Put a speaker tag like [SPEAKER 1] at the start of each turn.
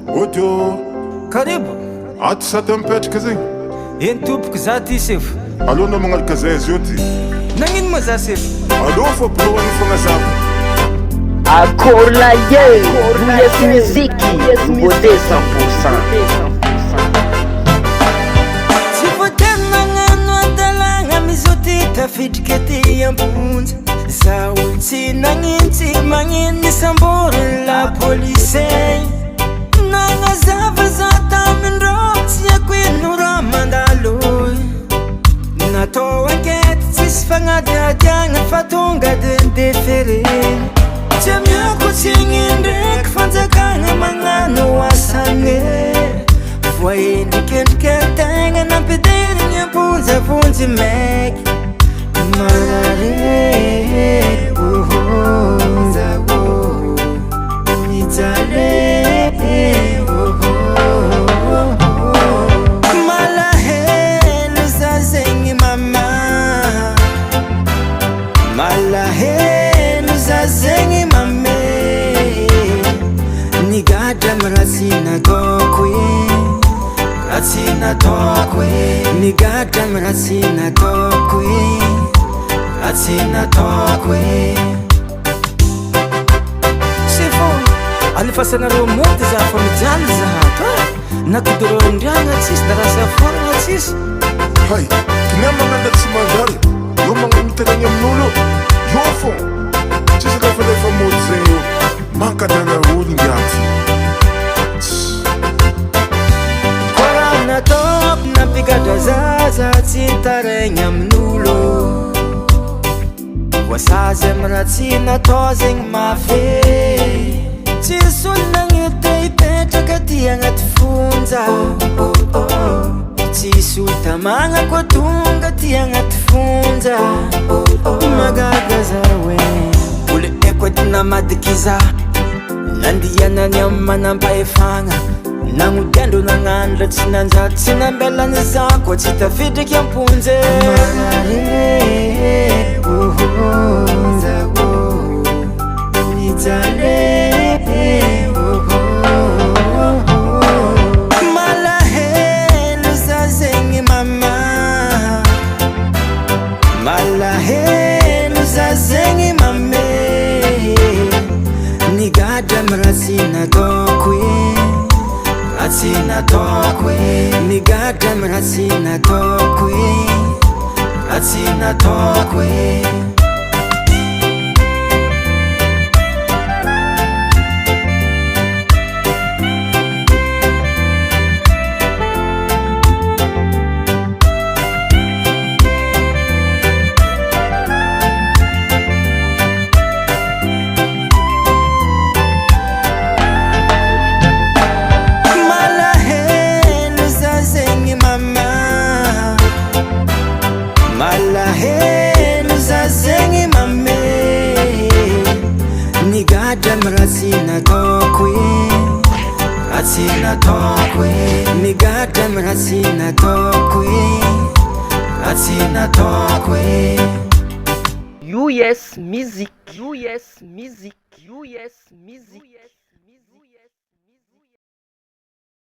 [SPEAKER 1] Odio
[SPEAKER 2] Karibu.
[SPEAKER 1] ato sa tempetraka zegny
[SPEAKER 2] Eny tompoko za ty sefo.
[SPEAKER 1] alona magnalika zay izy io ty
[SPEAKER 2] Nagnino ma za sefo?
[SPEAKER 1] alô fa bilohan'ny fagnazava
[SPEAKER 3] Accord la gueule, yes musique, beauté 100%.
[SPEAKER 2] Tsy voatery nagnano adalagna mizoty tafidriky aty ambonja. Za olo tsy nagnino tsy magnino nisamboriny la polisey. Nagnazava za tamindrô tsy haiko ino raha mandalo. Natao ankety tsisy fagnadiadiagna fa tonga de ndefere. Tsy amiako tsy ndraiky fanjakagna magnano asane. Voaendrikendrika tegna nampidirigny ambonjavonjy maiky. Marare zaho mijale malahelo za zegny mama. Malahelo za zegny mame. Nigadra miratsy nataoko e, ratsy nataoko e. Nigadra miratsy nataoko e, ratsy nataoko e. Sefo alefasanareo monty za fa mijaly zahato nakidoro andragna tsisy darasa foragna tsisy.
[SPEAKER 1] hay kina magnanda tsy manjary io magnano mitegagny amin'olo io fô tsisy lefalefa mody zegny io mankadana olo ngiaty
[SPEAKER 2] Koraha nataoko nampigadra zaza tsy taraigny amin'olo. Voasazy amiratsy natao zegny mafe. Tsisy olo nagnety hipetraka ty agnaty fonja. Tsisy olo tamagna koa tonga ty agnaty fonja. Magaga za hoe olo eko edy namadiky za. Nandianany amy manampahefagna. Nagnodiandro nagnano la tsy nanjato tsy nambelany za koa tsy tafidriky amponje. Zaho mijale malahelo za zegny mama. Malahelo za zegny mame. Nigadra miratsy nataoko e, ratsy nataoko e. Nigadra miratsy nataoko e, ratsy nataoko e. Malahelo za zegny mama. Malahelo za zegny mame. Nigadra miratsy nataoko e, ratsy nataoko e. Nigadra miratsy nataoko e, ratsy nataoko e.
[SPEAKER 3] US musique, US musique, US musique.